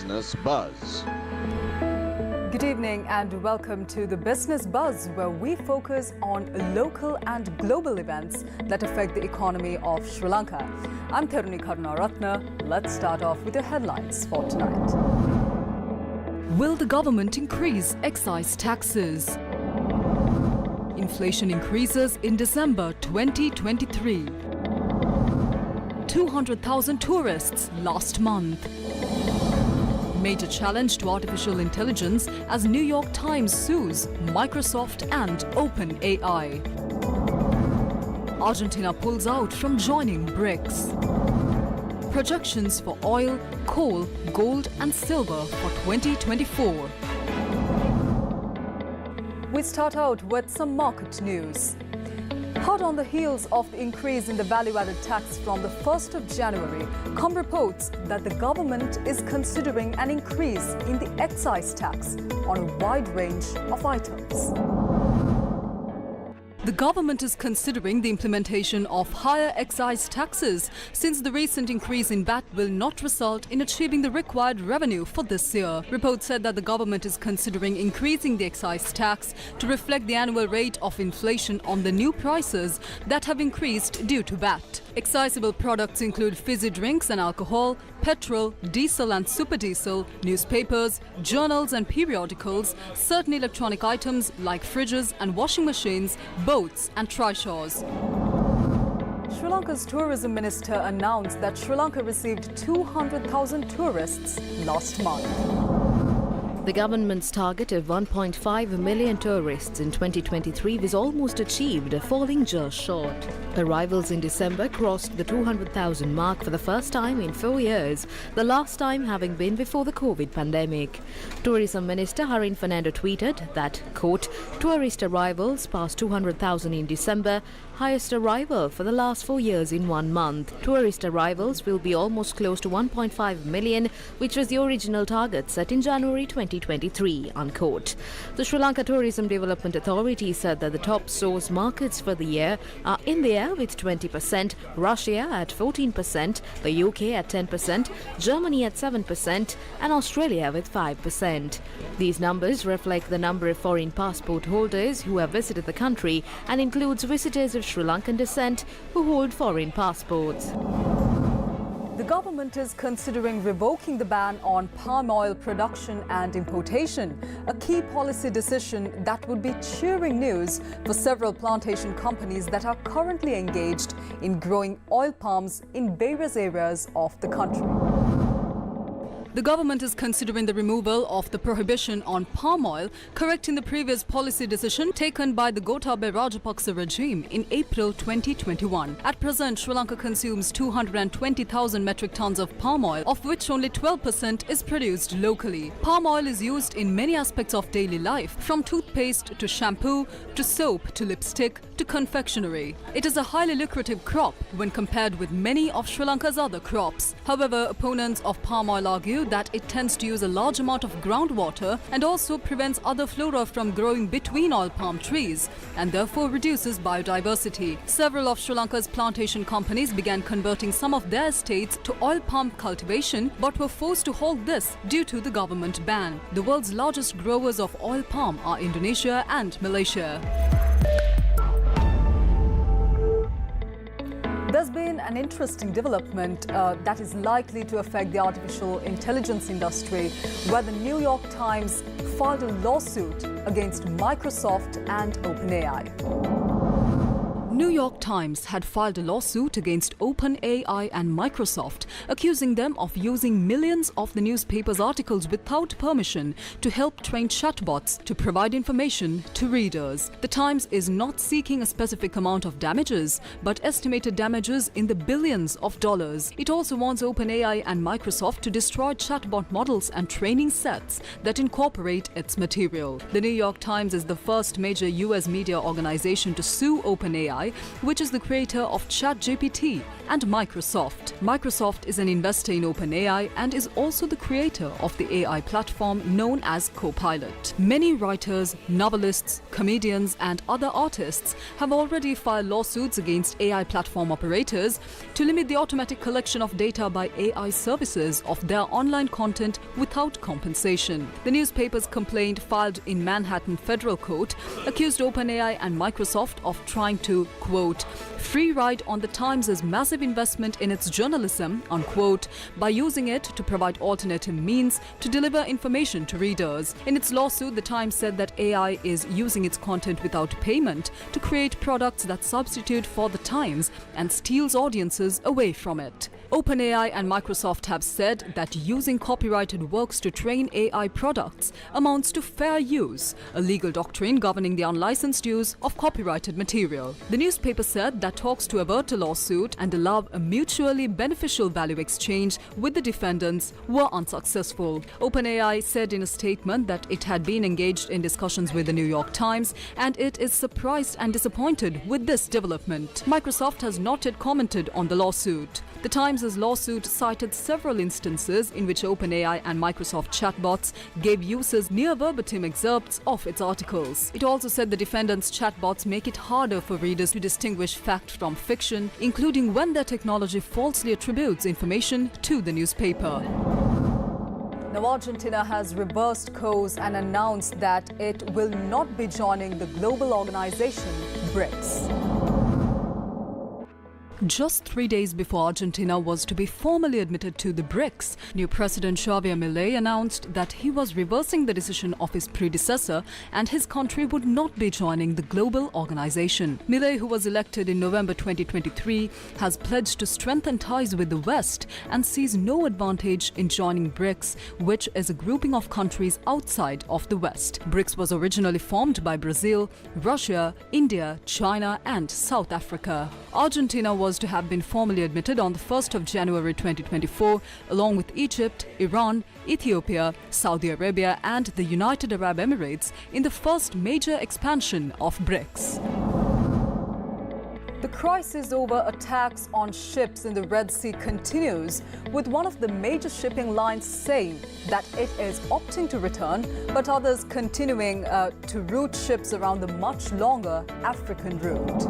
Business Buzz. Good evening and welcome to the Business Buzz, where we focus on local and global events that affect the economy of Sri Lanka. I'm Tharuni Karunaratna. Let's start off with the headlines for tonight. Will the government increase excise taxes? Inflation increases in December 2023. 200,000 tourists last month. Major challenge to artificial intelligence as New York Times sues Microsoft and OpenAI. Argentina pulls out from joining BRICS. Projections for oil, coal, gold and silver for 2024. We start out with some market news. Hot on the heels of the increase in the value-added tax from the 1st of January, come reports that the government is considering an increase in the excise tax on a wide range of items. The government is considering the implementation of higher excise taxes since the recent increase in VAT will not result in achieving the required revenue for this year. Reports said that the government is considering increasing the excise tax to reflect the annual rate of inflation on the new prices that have increased due to VAT. Excisable products include fizzy drinks and alcohol, petrol, diesel and super diesel, newspapers, journals and periodicals, certain electronic items like fridges and washing machines, boats and trishaws. Sri Lanka's tourism minister announced that Sri Lanka received 200,000 tourists last month. The government's target of 1.5 million tourists in 2023 was almost achieved, falling just short. Arrivals in December crossed the 200,000 mark for the first time in 4 years, the last time having been before the COVID pandemic. Tourism Minister Harin Fernando tweeted that, quote, tourist arrivals passed 200,000 in December, highest arrival for the last 4 years in 1 month. Tourist arrivals will be almost close to 1.5 million, which was the original target set in January 2023, unquote. The Sri Lanka Tourism Development Authority said that the top source markets for the year are India with 20%, Russia at 14%, the UK at 10%, Germany at 7% and Australia with 5%. These numbers reflect the number of foreign passport holders who have visited the country and includes visitors of Sri Lankan descent who hold foreign passports. The government is considering revoking the ban on palm oil production and importation, a key policy decision that would be cheering news for several plantation companies that are currently engaged in growing oil palms in various areas of the country. The government is considering the removal of the prohibition on palm oil, correcting the previous policy decision taken by the Gotabaya Rajapaksa regime in April 2021. At present, Sri Lanka consumes 220,000 metric tons of palm oil, of which only 12% is produced locally. Palm oil is used in many aspects of daily life, from toothpaste to shampoo, to soap to lipstick to confectionery. It is a highly lucrative crop when compared with many of Sri Lanka's other crops. However, opponents of palm oil argue that it tends to use a large amount of groundwater and also prevents other flora from growing between oil palm trees and therefore reduces biodiversity. Several of Sri Lanka's plantation companies began converting some of their estates to oil palm cultivation but were forced to halt this due to the government ban. The world's largest growers of oil palm are Indonesia and Malaysia. There's been an interesting development that is likely to affect the artificial intelligence industry, where the New York Times filed a lawsuit against Microsoft and OpenAI. New York Times had filed a lawsuit against OpenAI and Microsoft, accusing them of using millions of the newspaper's articles without permission to help train chatbots to provide information to readers. The Times is not seeking a specific amount of damages, but estimated damages in the billions of dollars. It also wants OpenAI and Microsoft to destroy chatbot models and training sets that incorporate its material. The New York Times is the first major US media organization to sue OpenAI OpenAI, which is the creator of ChatGPT, and Microsoft. Microsoft is an investor in OpenAI and is also the creator of the AI platform known as Copilot. Many writers, novelists, comedians, and other artists have already filed lawsuits against AI platform operators to limit the automatic collection of data by AI services of their online content without compensation. The newspaper's complaint, filed in Manhattan federal court, accused OpenAI and Microsoft of trying to, quote, free ride on the Times' massive investment in its journalism, unquote, by using it to provide alternative means to deliver information to readers. In its lawsuit, the Times said that AI is using its content without payment to create products that substitute for the Times and steals audiences away from it. OpenAI and Microsoft have said that using copyrighted works to train AI products amounts to fair use, a legal doctrine governing the unlicensed use of copyrighted material. The newspaper said that talks to avert a lawsuit and allow a mutually beneficial value exchange with the defendants were unsuccessful. OpenAI said in a statement that it had been engaged in discussions with the New York Times and it is surprised and disappointed with this development. Microsoft has not yet commented on the lawsuit. The Times' lawsuit cited several instances in which OpenAI and Microsoft chatbots gave users near verbatim excerpts of its articles. It also said the defendants' chatbots make it harder for readers to distinguish fact from fiction, including when their technology falsely attributes information to the newspaper. Now, Argentina has reversed course and announced that it will not be joining the global organization BRICS. Just 3 days before Argentina was to be formally admitted to the BRICS, new President Javier Milei announced that he was reversing the decision of his predecessor and his country would not be joining the global organization. Milei, who was elected in November 2023, has pledged to strengthen ties with the West and sees no advantage in joining BRICS, which is a grouping of countries outside of the West. BRICS was originally formed by Brazil, Russia, India, China, and South Africa. Argentina was to have been formally admitted on the 1st of January 2024, along with Egypt, Iran, Ethiopia, Saudi Arabia and the United Arab Emirates in the first major expansion of BRICS. The crisis over attacks on ships in the Red Sea continues, with one of the major shipping lines saying that it is opting to return, but others continuing to route ships around the much longer African route.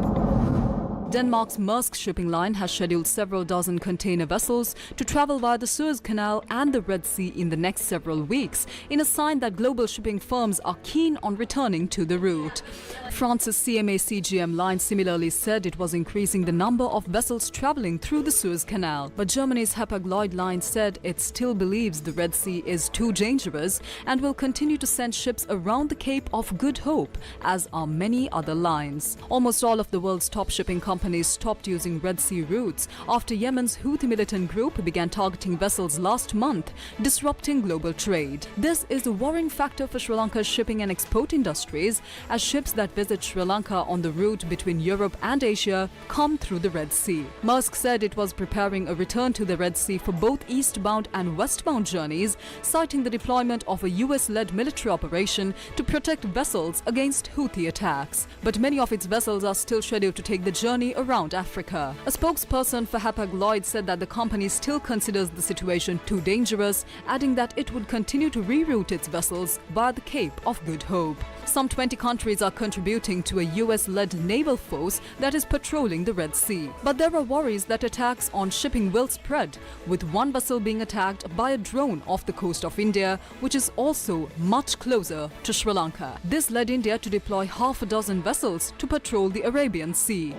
Denmark's Maersk shipping line has scheduled several dozen container vessels to travel via the Suez Canal and the Red Sea in the next several weeks, in a sign that global shipping firms are keen on returning to the route. France's CMA CGM line similarly said it was increasing the number of vessels traveling through the Suez Canal, but Germany's Hapag-Lloyd line said it still believes the Red Sea is too dangerous and will continue to send ships around the Cape of Good Hope, as are many other lines. Almost all of the world's top shipping companies stopped using Red Sea routes after Yemen's Houthi militant group began targeting vessels last month, disrupting global trade. This is a worrying factor for Sri Lanka's shipping and export industries, as ships that visit Sri Lanka on the route between Europe and Asia come through the Red Sea. Maersk said it was preparing a return to the Red Sea for both eastbound and westbound journeys, citing the deployment of a US-led military operation to protect vessels against Houthi attacks. But many of its vessels are still scheduled to take the journey around Africa. A spokesperson for Hapag-Lloyd said that the company still considers the situation too dangerous, adding that it would continue to reroute its vessels via the Cape of Good Hope. Some 20 countries are contributing to a US-led naval force that is patrolling the Red Sea. But there are worries that attacks on shipping will spread, with one vessel being attacked by a drone off the coast of India, which is also much closer to Sri Lanka. This led India to deploy half a dozen vessels to patrol the Arabian Sea.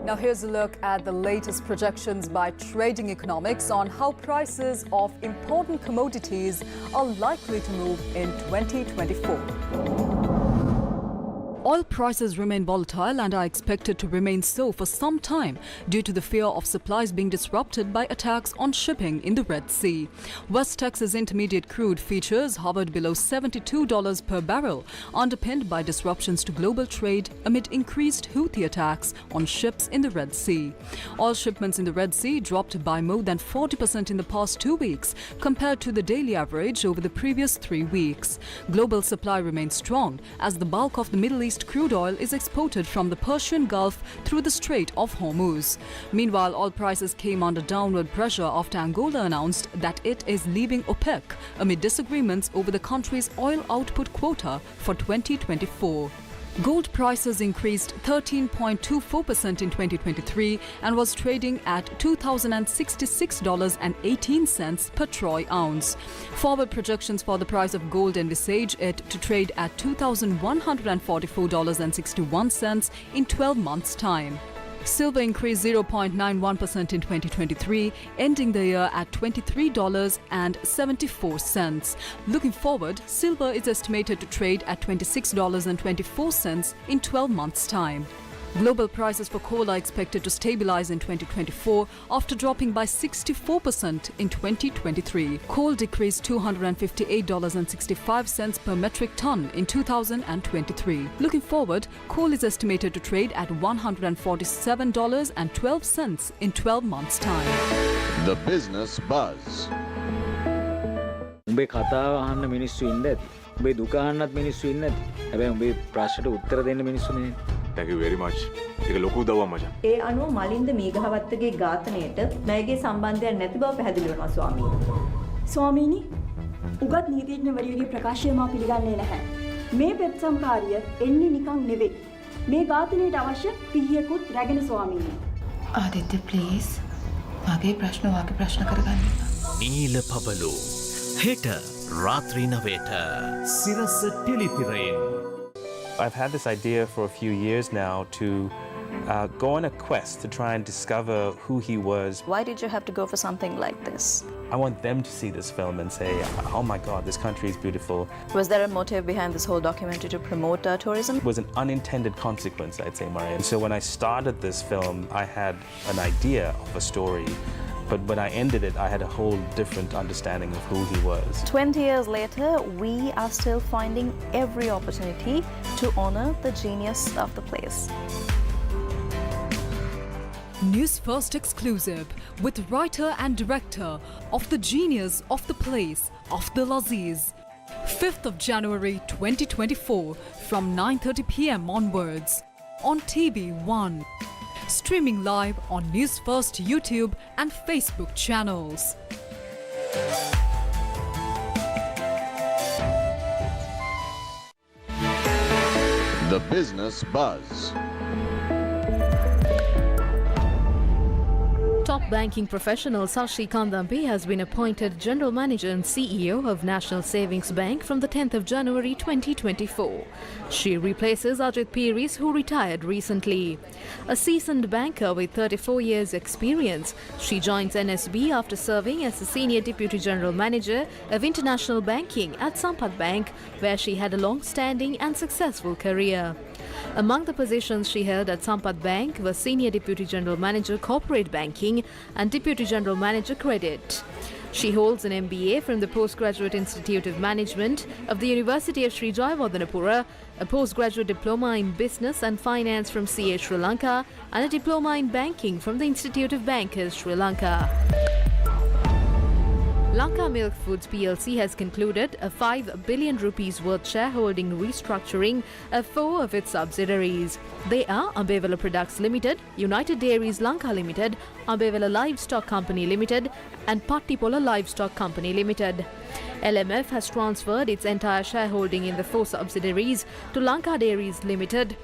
Now here's a look at the latest projections by Trading Economics on how prices of important commodities are likely to move in 2024. Oil prices remain volatile and are expected to remain so for some time due to the fear of supplies being disrupted by attacks on shipping in the Red Sea. West Texas Intermediate crude futures hovered below $72 per barrel, underpinned by disruptions to global trade amid increased Houthi attacks on ships in the Red Sea. Oil shipments in the Red Sea dropped by more than 40% in the past 2 weeks compared to the daily average over the previous 3 weeks. Global supply remains strong as the bulk of the Middle East East crude oil is exported from the Persian Gulf through the Strait of Hormuz. Meanwhile, oil prices came under downward pressure after Angola announced that it is leaving OPEC amid disagreements over the country's oil output quota for 2024. Gold prices increased 13.24% in 2023 and was trading at $2,066.18 per troy ounce. Forward projections for the price of gold envisage it to trade at $2,144.61 in 12 months' time. Silver increased 0.91% in 2023, ending the year at $23.74. Looking forward, silver is estimated to trade at $26.24 in 12 months' time. Global prices for coal are expected to stabilize in 2024 after dropping by 64% in 2023. Coal decreased $258.65 per metric ton in 2023. Looking forward, coal is estimated to trade at $147.12 in 12 months' time. The Business Buzz. උඹේ කතාව අහන්න මිනිස්සු ඉන්නේ නැති. උඹේ දුක අහන්නත් මිනිස්සු ඉන්නේ නැති. හැබැයි උඹේ ප්‍රශ්නට උත්තර දෙන්න මිනිස්සු නේ. Thank you very much. ඒක ලොකු උදව්වක් මචං. ඒ අනුව මලින්ද මීගහවත්තගේ ඝාතනයට මෑගේ සම්බන්ධයක් නැති බව පැහැදිලි වෙනවා ස්වාමීනි. ස්වාමීනි, උගත් නීතිඥවරියගේ ප්‍රකාශය මා පිළිගන්නේ නැහැ. මේ පෙත්සම්කාරිය එන්නේ නිකන් නෙවෙයි. මේ ඝාතනයට අවශ්‍ය පිහියකුත් රැගෙන ස්වාමීනි. ආදිත්‍ය ප්ලීස් මගේ ප්‍රශ්න වාගේ ප්‍රශ්න කරගන්න. නීල පබලු හෙට රාත්‍රී 9ට සිරස ටෙලිපිරෙන්. I've had this idea for a few years now to go on a quest to try and discover who he was. Why did you have to go for something like this? I want them to see this film and say, oh my God, this country is beautiful. Was there a motive behind this whole documentary to promote tourism? It was an unintended consequence, I'd say, Maria. So when I started this film, I had an idea of a story. But when I ended it, I had a whole different understanding of who he was. 20 years later, we are still finding every opportunity to honor the genius of the place. Newsfirst exclusive with writer and director of The Genius of the Place of the Aziz. 5th of January 2024 from 9:30 p.m. onwards on TV1. Streaming live on Newsfirst YouTube and Facebook channels. The Business Buzz. Top banking professional Sashi Kandambi has been appointed General Manager and CEO of National Savings Bank from the 10th of January 2024. She replaces Ajit Piris, who retired recently. A seasoned banker with 34 years' experience, she joins NSB after serving as the Senior Deputy General Manager of International Banking at Sampath Bank, where she had a long-standing and successful career. Among the positions she held at Sampath Bank were Senior Deputy General Manager Corporate Banking and Deputy General Manager Credit. She holds an MBA from the Postgraduate Institute of Management of the University of Sri Jayawardenepura, a postgraduate diploma in Business and Finance from CA Sri Lanka, and a diploma in Banking from the Institute of Bankers Sri Lanka. Lanka Milk Foods PLC has concluded a 5 billion rupees worth shareholding restructuring of 4 of its subsidiaries. They are Ambevela Products Limited, United Dairies Lanka Limited, Ambevela Livestock Company Limited and Pattipola Livestock Company Limited. LMF has transferred its entire shareholding in the 4 subsidiaries to Lanka Dairies Limited,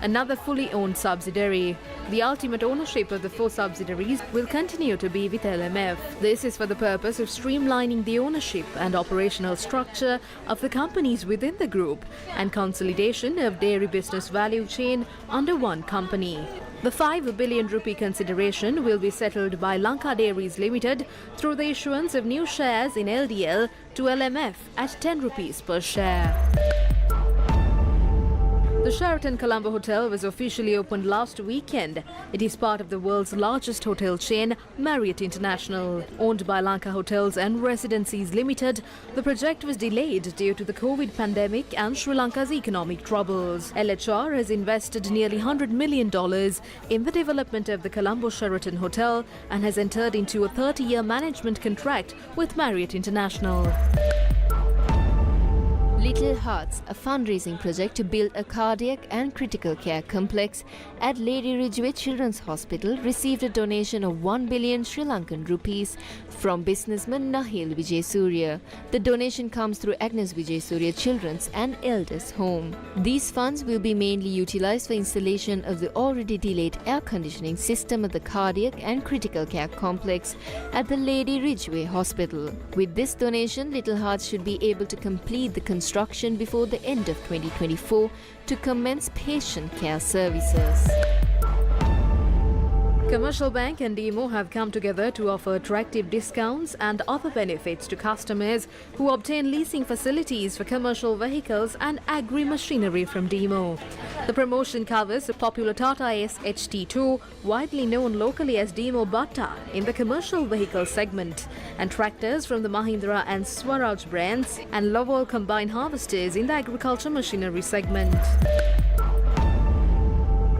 another fully owned subsidiary. The ultimate ownership of the 4 subsidiaries will continue to be with LMF. This is for the purpose of streamlining the ownership and operational structure of the companies within the group and consolidation of dairy business value chain under one company. The 5 billion rupee consideration will be settled by Lanka Dairies Limited through the issuance of new shares in LDL to LMF at 10 rupees per share. The Sheraton Colombo Hotel was officially opened last weekend. It is part of the world's largest hotel chain, Marriott International. Owned by Lanka Hotels and Residencies Limited, the project was delayed due to the COVID pandemic and Sri Lanka's economic troubles. LHR has invested nearly $100 million in the development of the Colombo Sheraton Hotel and has entered into a 30-year management contract with Marriott International. Little Hearts, a fundraising project to build a cardiac and critical care complex at Lady Ridgeway Children's Hospital, received a donation of 1 billion Sri Lankan rupees from businessman Nahil Vijaysurya. The donation comes through Agnes Vijaysurya Children's and Elders Home. These funds will be mainly utilized for installation of the already delayed air conditioning system at the cardiac and critical care complex at the Lady Ridgeway Hospital. With this donation, Little Hearts should be able to complete the construction before the end of 2024 to commence patient care services. Commercial Bank and DEMO have come together to offer attractive discounts and other benefits to customers who obtain leasing facilities for commercial vehicles and agri-machinery from DEMO. The promotion covers the popular Tata Ace HT2, widely known locally as DEMO Batta, in the commercial vehicle segment, and tractors from the Mahindra and Swaraj brands, and Lovol combine harvesters in the agriculture machinery segment.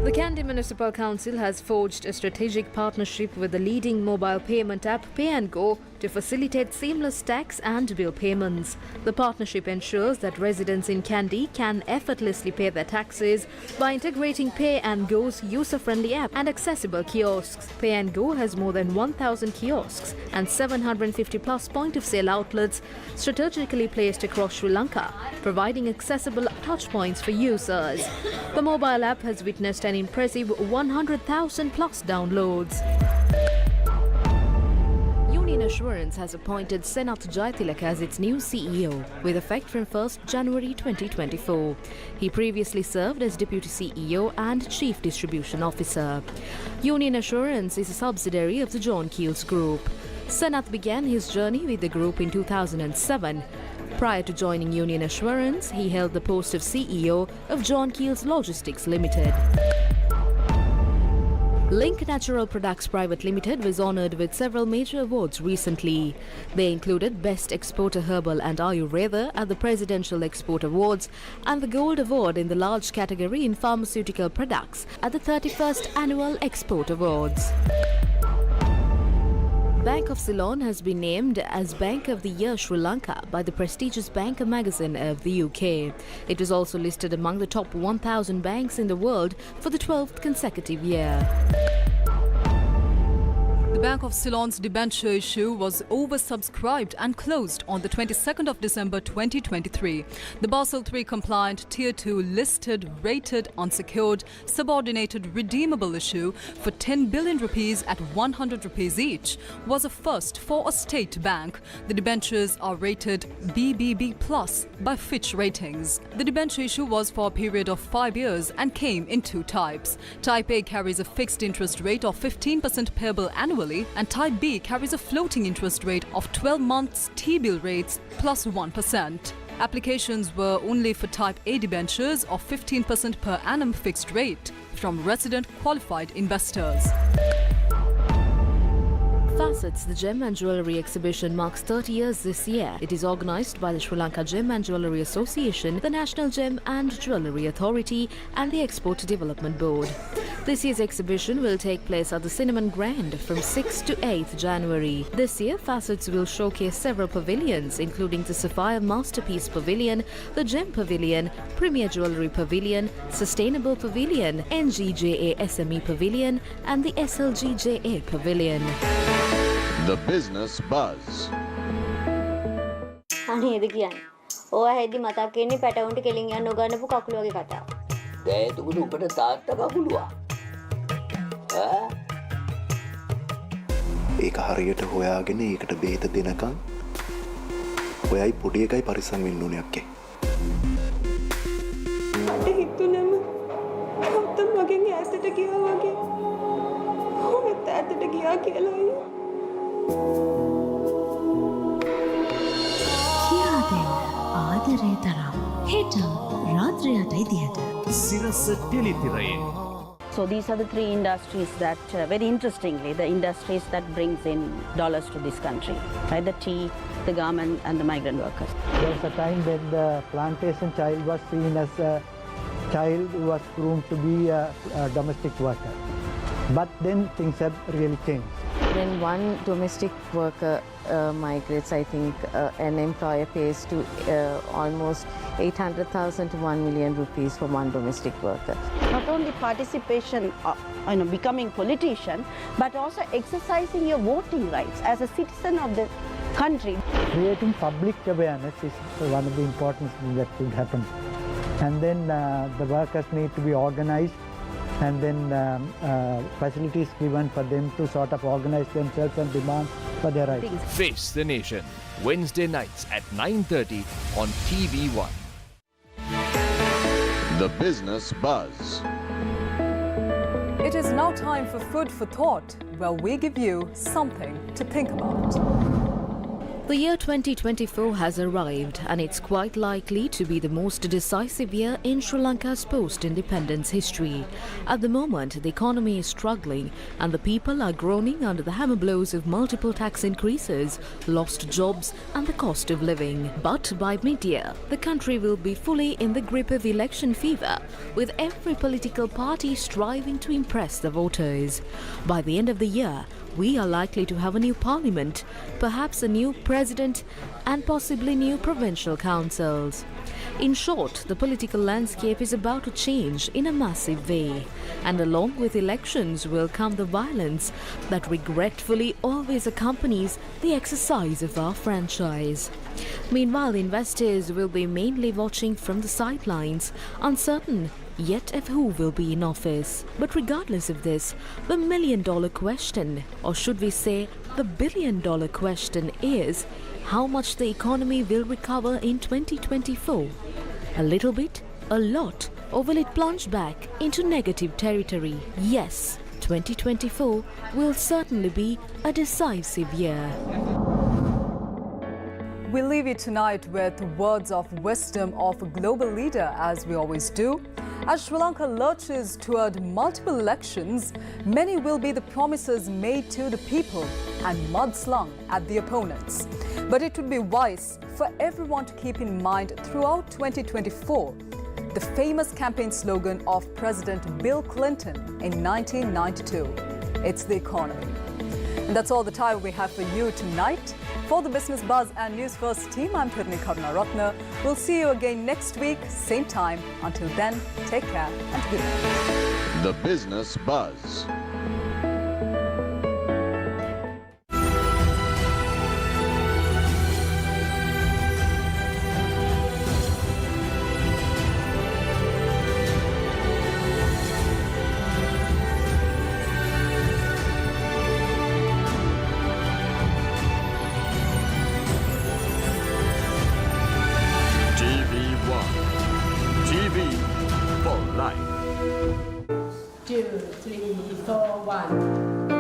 The Kandy Municipal Council has forged a strategic partnership with the leading mobile payment app Pay & Go to facilitate seamless tax and bill payments. The partnership ensures that residents in Kandy can effortlessly pay their taxes by integrating Pay & Go's user-friendly app and accessible kiosks. Pay & Go has more than 1,000 kiosks and 750 plus point-of-sale outlets strategically placed across Sri Lanka, providing accessible touchpoints for users. The mobile app has witnessed an impressive 100,000 plus downloads. Union Assurance has appointed Senath Jaitilaka as its new CEO with effect from 1st January 2024. He previously served as Deputy CEO and Chief Distribution Officer. Union Assurance is a subsidiary of the John Keells Group. Senath began his journey with the group in 2007. Prior to joining Union Assurance, he held the post of CEO of John Keells Logistics Limited. Link Natural Products Private Limited was honoured with several major awards recently. They included Best Exporter Herbal and Ayurveda at the Presidential Export Awards and the Gold Award in the large category in pharmaceutical products at the 31st Annual Export Awards. Bank of Ceylon has been named as Bank of the Year Sri Lanka by the prestigious Banker magazine of the UK. It was also listed among the top 1,000 banks in the world for the 12th consecutive year. The Bank of Ceylon's debenture issue was oversubscribed and closed on the 22nd of December 2023. The Basel III compliant Tier 2 listed, rated, unsecured, subordinated redeemable issue for 10 billion rupees at 100 rupees each was a first for a state bank. The debentures are rated BBB Plus by Fitch Ratings. The debenture issue was for a period of 5 years and came in two types. Type A carries a fixed interest rate of 15% payable annually, and Type B carries a floating interest rate of 12 months T-bill rates plus 1%. Applications were only for Type A debentures of 15% per annum fixed rate from resident qualified investors. Facets, the Gem and Jewellery exhibition marks 30 years this year. It is organised by the Sri Lanka Gem and Jewellery Association, the National Gem and Jewellery Authority and the Export Development Board. This year's exhibition will take place at the Cinnamon Grand from 6th to 8th January. This year, Facets will showcase several pavilions, including the Sapphire Masterpiece Pavilion, the Gem Pavilion, Premier Jewellery Pavilion, Sustainable Pavilion, NGJA SME Pavilion and the SLGJA Pavilion. The Business Buzz. අනේද කියන්නේ. ඕවා හෙද්දි මතක් වෙන්නේ පැටවුන්ට කෙලින් යන්න නොගන්නපු කකුල වගේ කතාව. ගෑතුකුට උඹට තාත්තා කකුලුවා. ඈ? ඒක හරියට හොයාගෙන ඒකට බෙහෙත දෙනකන් ඔයයි පොඩි එකයි පරිස්සම් වෙන්න ඕනේ අක්කේ. මට හිතුනම ගෞතම් මගෙන් ඈතට ගියා වගේ. ඔහොම ඈතට ගියා කියලායි. ආදරේ තරම් හෙට රාත්‍රියටයි දිහට සිරස ටෙලිතිරයෙන්. So these are the three industries that, very interestingly, the industries that brings in dollars to this country, right? The tea, the garment and the migrant workers. There was a time when the plantation child was seen as a child who was groomed to be a domestic worker. But then things have really changed. When one domestic worker migrates, I think an employer pays to almost 800,000 to 1 million rupees for one domestic worker. Not only participation, becoming politician, but also exercising your voting rights as a citizen of the country. Creating public awareness is one of the important things that should happen. And then the workers need to be organized, and then facilities given for them to sort of organize themselves and demand for their rights. Face the Nation, Wednesday nights at 9:30 on TV1. The Business Buzz. It is now time for Food for Thought, where we give you something to think about. The year 2024 has arrived, and it's quite likely to be the most decisive year in Sri Lanka's post-independence history. At the moment, the economy is struggling and the people are groaning under the hammer blows of multiple tax increases, lost jobs and the cost of living. But by mid-year, the country will be fully in the grip of election fever, with every political party striving to impress the voters. By the end of the year, we are likely to have a new parliament, perhaps a new president and possibly new provincial councils. In short, the political landscape is about to change in a massive way, and along with elections will come the violence that regretfully always accompanies the exercise of our franchise. Meanwhile, investors will be mainly watching from the sidelines, uncertain yet of who will be in office. But regardless of this, the million-dollar question, or should we say the billion-dollar question, is how much the economy will recover in 2024. A little bit, a lot, or will it plunge back into negative territory? Yes, 2024 will certainly be a decisive year. We leave you tonight with words of wisdom of a global leader, as we always do. As Sri Lanka lurches toward multiple elections, many will be the promises made to the people and mudslung at the opponents. But it would be wise for everyone to keep in mind throughout 2024 the famous campaign slogan of President Bill Clinton in 1992. It's the economy. And that's all the time we have for you tonight. For the Business Buzz and Newsfirst team, I'm Thirni Karunaratne. We'll see you again next week, same time. Until then, take care and good night. The Business Buzz. TV for life. 2, 3, 4, 1.